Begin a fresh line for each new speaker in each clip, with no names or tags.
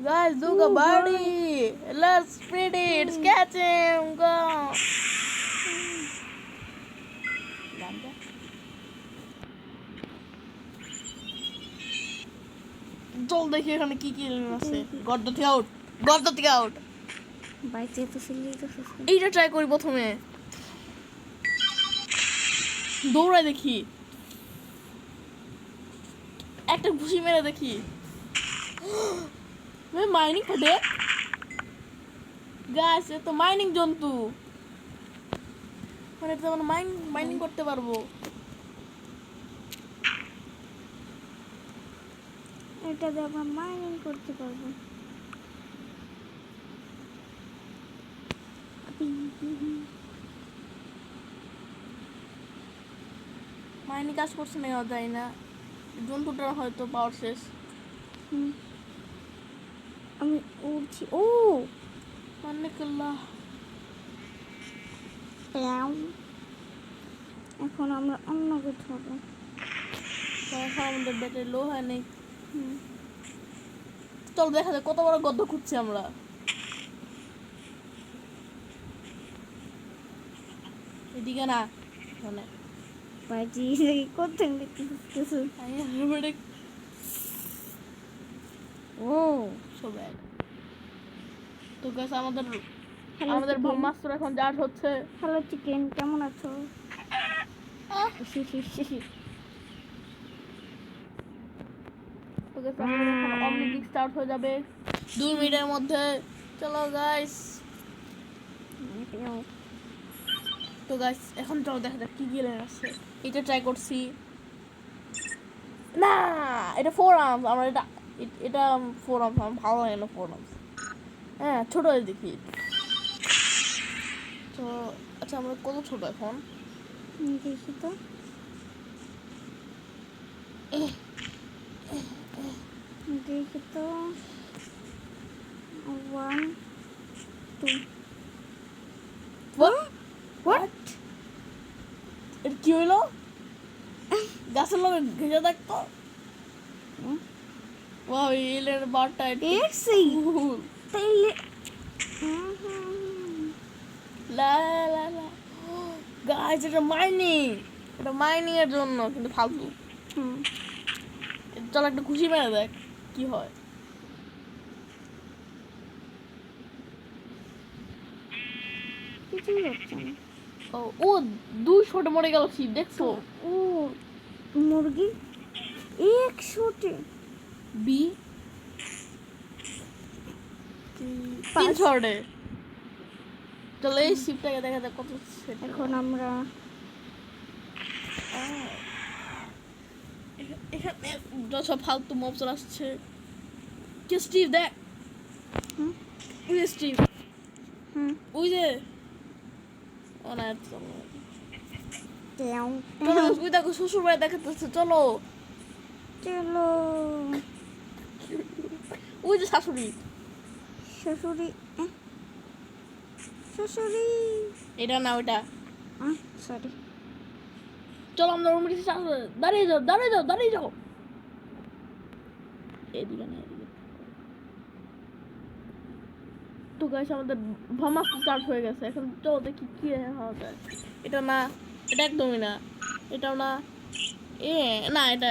Guys, look a birdie. Let's spread it. Catch him. Go. চল দেখি এখানে কি কি আছে। গর্ত থেকে আউট, গর্ত থেকে আউট।
বাইতে তো সিলি তো
এইটা ট্রাই করি প্রথমে, দৌড়ায় দেখি, একটা ঘুষি মেরে দেখি। মাইনিং ফটে গাছ, এ তো মাইনিং জন্তু, মানে এটা আমরা মাইনিং করতে পারবো।
এটা দিয়ে আমরা মাইনিং করতে পারবো।
মাইনিং কাজ করছে না যায় না, জন্তুটার হয়তো পাওয়ার শেষ।
আমি উড়ছি। ও
অনেকল্লা,
এখন আমরা অন্য কিছু হবে।
এখন আমাদের ব্যাটারি লো হয় নাই। চল দেখা যায় কত বড় গদ্দ খুঁজছি আমরা। এদিকে না, মানে
বাজি কোথায় কিছু। ও
সব এক। তো গাছ আমাদের ব্রহ্মাস্ত্র এখন জাজ হচ্ছে।
হ্যালো চিকেন, কেমন আছো?
তো গাছ আমাদের এখন অমনিক স্টার্ট হয়ে যাবে 2 মিনিটের মধ্যে। চলো গাইস। তো গাইস এখন চলো দেখা যাক কি কি লেন আছে। এটা ট্রাই করছি না, এটা 4 আর্মস। আমরা এটা 4 আর্মস আমার ভালো লাগে না 4 আর্মস। হ্যাঁ ছোট হয়ে দেখি তো। আচ্ছা আমরা কত ছোট এখন
দেখি তো। দেখি তো 1 2
হোয়াট এটা কি হইলো? গাছের লগে ঘেঁষে থাকতো। ওয়াও এলের বারটা
দেখছি তাইলে
লা লা লা। গাইস এটা মাইনিং এর জন্য, কিন্তু ফালতু। চল একটা খুশি মেরে দেখ কি হয়।
কিছুই হচ্ছে না।
ও 2 শটে মরে গেল। কি দেখছো?
ও মুরগি 100
বি 3 শটে। চলো এই শিপটাকে দেখা যাক কত সেট।
এখন আমরা
এখানে সব ফালতু মবস আসছে। কে স্টিভ দেখ, ওই যে স্টিভ, ওই যে অনাথ। চলো ওই দেখো শ্বশুর বাড়ি দেখাতেছে। চলো
চলো
ওই যে শাশুড়ি
শ্বশুরি শ্বশুরি
এটা না ওইটা।
সরি
চলো আমরা রুমে গেছি। দাঁড়িয়ে যাও দাঁড়িয়ে যাও দাঁড়িয়ে যাও। এদিকে না এদিকে। তো গাইস আমাদের ব্রহ্মাস্ত্র চার্জ হয়ে গেছে। এখন চলো দেখি কি হওয়া যায়। এটা না, এটা একদমই না, এটাও না, এ না এটা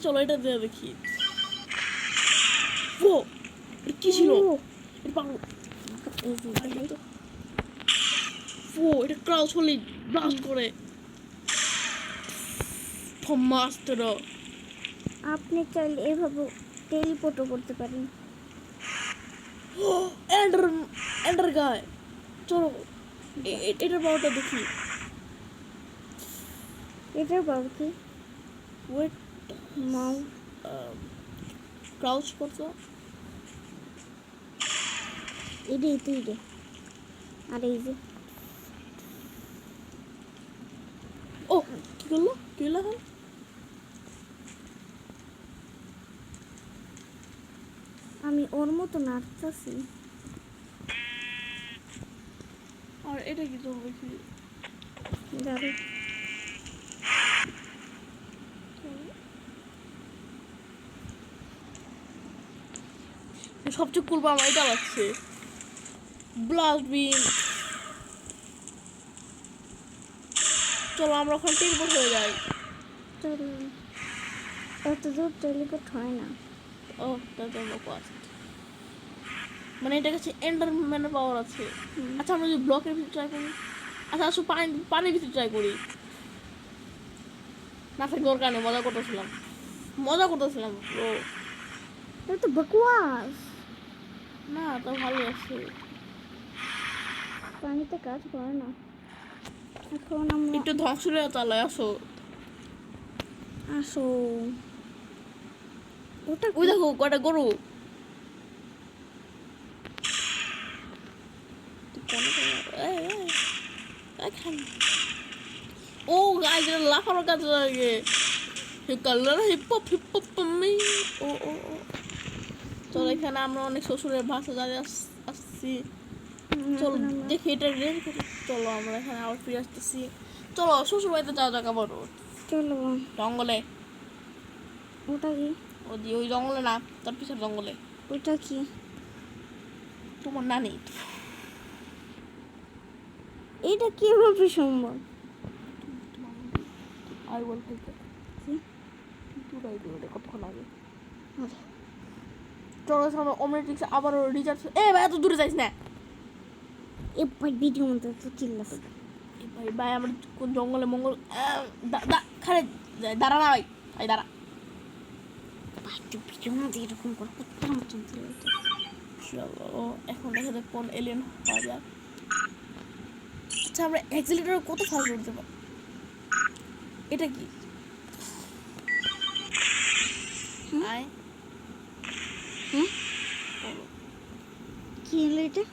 চলো এটা দিয়ে দেখি। ও কি ছিল? ও এটা ক্রাউচ হলে ব্লাস্ট করে। ব্রহ্মাস্ত্র।
আপনি চাইলে এভাবে টেলিপোর্টও করতে পারেন।
এন্ডার গায়। চলো এটার পাওয়ারটা দেখি।
এটার পাওয়ার কি?
ওয়েট
মাউস
ক্রাউচ করছো।
এটাই তুই রে। আর এই যে
ও কি করলো এখন?
আমি ওর মতো নাচতেছি।
আর এটা কি চলবে কি?
যাবে
সবচেয়ে কুল আমার এটা লাগছে, ব্লাস্ট বিম। চলো আমরা ওখানে টেলিপোর্ট হয়ে যাই।
চলো, এত দূর টেলিপোর্ট হয় না।
ও তাহলে ফাস্ট, মানে এটা কাছে এন্ডারম্যানের পাওয়ার আছে। আচ্ছা আমরা যদি ব্লকের ভিতরে ট্রাই করি, আচ্ছা আসো পানির ভিতরে ট্রাই করি। না থাকি দরকার নেই, মজা করতেছিলাম ও
এটা তো বকওয়াস।
না, তো ভালো আছে।
পানিতে কাজ করে না। এখন আমরা
একটু ধ্বংসরে চালায় আসো।
আসো। ওটা
ওই দেখো কটা গরু। ও গাইস, এটা লাফানোর কাজ লাগে। কালার হিপ হপ আমি। ও ও ও চলো, এখানে আমরা অনেক শ্বশুরের ভাষা দাঁড়িয়ে আসছি। চলো
এখন আমরা
দেখি এটা রেডি করি। চলো আমরা এখানে আবার ফিরে আসতেছি। চলো শ্বশুর বাড়িতে যাওয়া যাক আবার।
চলো।
জঙ্গলে,
ওটা কি?
ওই জঙ্গলে না, তার পিছনে জঙ্গলে।
ওটা কি?
তোমার নানি।
এটা কিভাবে সম্ভব?
আর বল ফেলতে
কি?
তুই দিও কতক্ষণ আগে।
আরে,
চলো আমরা ওমেটিক্স আবারও রিচার্জ। এ ভাই এত দূরে যাইস না।
এ ভাই ভিডিও মধ্যে তো চিল্লাতে।
ভাই ভাই আমরা কোন জঙ্গলে মঙ্গল খারে দাঁড়া না ভাই, ভাই দাঁড়া।
ভাই তুই ভিডিও মধ্যে এরকম করে কুত্তার মতন চিল্লাতে।
চলো এখন দেখা যাক কোন এলিয়েন পাওয়া যায়। আচ্ছা আমরা অ্যাক্সিলেটর কত ফাস্ট উঠতে পারি? এটা কি? আয়
হ্যাঁ,
বলো।
কি হলো এটা?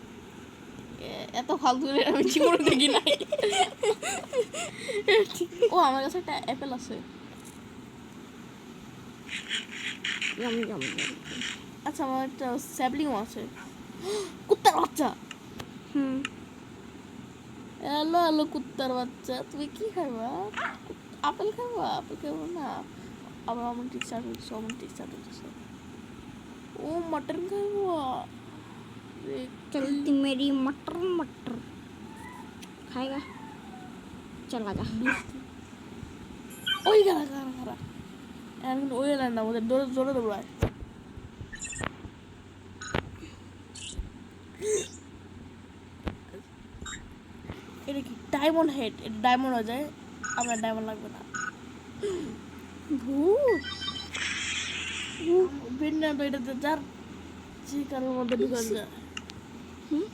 এত ফালতু আমি জীবনে দেখি নাই। ও আমার কাছে একটা অ্যাপেল আছে।
জম জম জম।
আচ্ছা আমার একটা স্যাপলিংও আছে। কুত্তার বাচ্চা।
হুম,
হ্যালো হ্যালো কুত্তার বাচ্চা, তুমি কি খাইবা? আপেল খাইবা? আপেল খাইবা না? আবার আমার ঠিক হচ্ছে। ও মটন খাইবা?
चलती मेरी मटर मटर खाएगा। चला जा।
ওই খারা এখন ওই এলেন না, ওদের জোরে জোরে দৌড়ায়। এটা কি ডায়মন্ড হেড? এটা ডায়মন্ড হয়ে যায়, আমার ডায়মন্ড লাগবে না।
भूत
বিন্না তো এটাতে যার যে কারোর মধ্যে ঢুকান যায়।
হুম?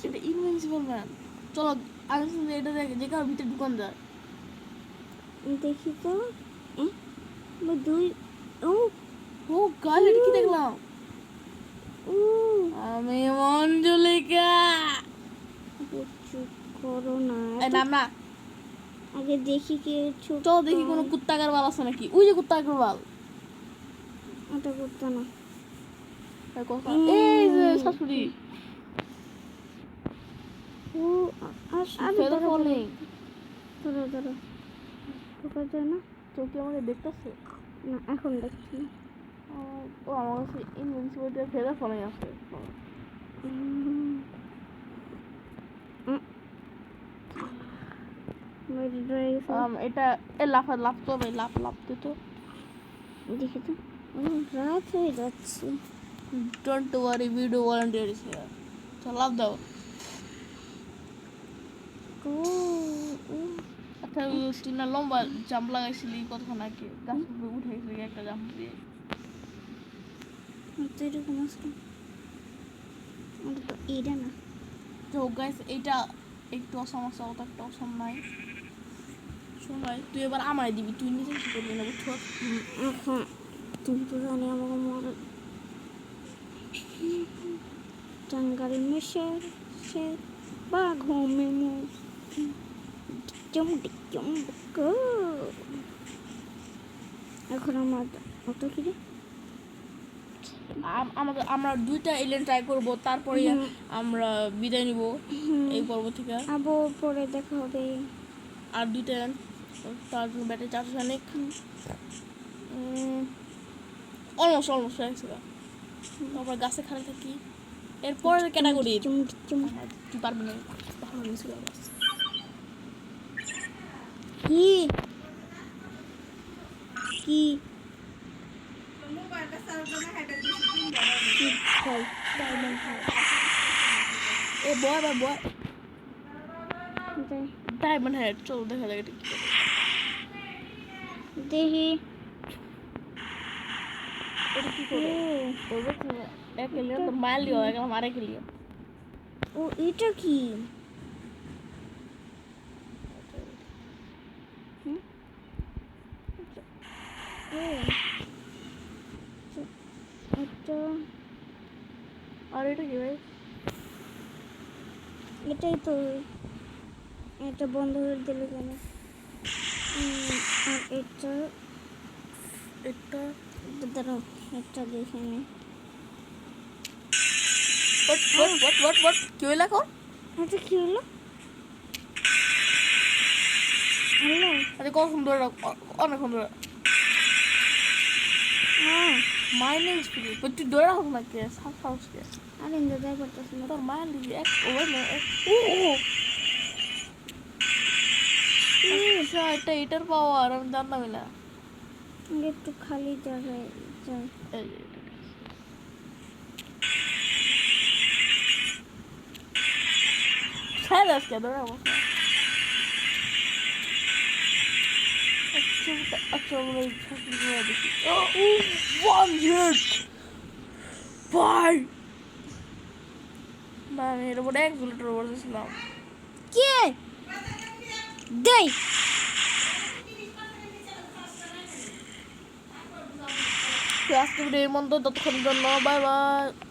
এটা ইনভিনসিবল ম্যান। চলো আগে শুনতে এটা দেখে যে কারোর ভিতরে ঢুকান যায়।
देखी तो मैं दुई ओ
ও গাল, এটা কি দেখলাম?
ओ
আমি মঞ্জুলিকা।
चुप करो ना।
এই নাম না,
आगे देखी के चुप
চলো দেখি কোনো কুত্তাকার বাল আছে নাকি। ওই যে কুত্তাকার বাল।
ওটা করতে না।
এই যে শাশুড়ি।
ও আরে
ফেলো
ধরো
ফলিং।
ধরো ধরো ঢোকা যায় না।
চোখ কি আমাকে দেখতেছে?
না এখন দেখছি না।
ও আমার কাছে ইনভিনসিবলটা ফেলে ফলিং আছে।
मेरी ड्राइव
এটা লাফতে হবে, লাফতে তো।
দেখি তো রাত হয়ে যাচ্ছে।
Don't worry, video volunteer is here. চল লাফ দাও।
ও
আচ্ছা তুই না লম্বা জাম্প লাগাইছিলি কতক্ষণ আগে, গাছ উপরে উঠে গেছিলি একটা জাম্প দিয়ে।
তো এরকম আসলো। ওটা তো এটা না।
তো গাইস এটা একটু সমস্যা, অত একটা অসম নাই। শোনাই তুই এবার আমায় দিবি, তুই নিজে কি করবি না বুঝছো?
এখন তুমি তো জানি আমাকে মরে जंगल में शेर शेर बाघों में मुंह डिक्चम को এখন আমার অত কি রে
আমরা দুইটা এলিয়েন ট্রাই করব, তারপরে আমরা বিদায় নিব এই পর্ব থেকে।
আবার পরে দেখা হবে।
আর দুইটা তার জন্য ব্যাটারি চার্জ অনেক অলমোস্ট হয়ে গেছে। তারপর গাছে খাড়া থাকি। এরপরের ক্যাটাগরি
চুম চুম
তুই পারবি না, ভালো নিচে যাবো।
কি কি কি খাই
ডায়মন্ড হার্ট। এ বয় বা বয়
যাই
ডায়মন্ড হার্ট, চল দেখা যাক এটা কি করে।
দেখি
এটা কি করে করবে কি না? এক এলিয়ন তোর মায়ের লিও, এক আমার আরেক এলিয়ন।
ও এটা কি হুম? ও এটা
আর এটা কি ভাই?
এটাই তো এটা বন্ধ করে দিলে কেন আর এটা
এটা
দাঁড়াও এটা দেখে নে
what কি হইলা এখন?
এটা কি হলো হ্যালো
আরে কখন ধরে অনেকক্ষণ ধরে মাইনিং স্পিড তুই ধরে রাখো না কে সাহস কে
আরে ইন্দা যাই করতেছ না
তোর মায়ের লিগে এক ওভার না আচ্ছা এটা এটার পাওয়ার আমি জানতামই না।
একটু খালি জায়গায় যাই
এই যে এটা। ছাড় আজকে ধরে রাখো। আচ্ছা আমরা এই ছাত্রীগুলো দেখি। ওয়ান হিট ভাই না আমি এর উপরে 1 বুলেটের উপর ছিলাম।
কে দেই
আজকে ভিডিও এই মন্দ ততক্ষণ জন্য বাই বাই।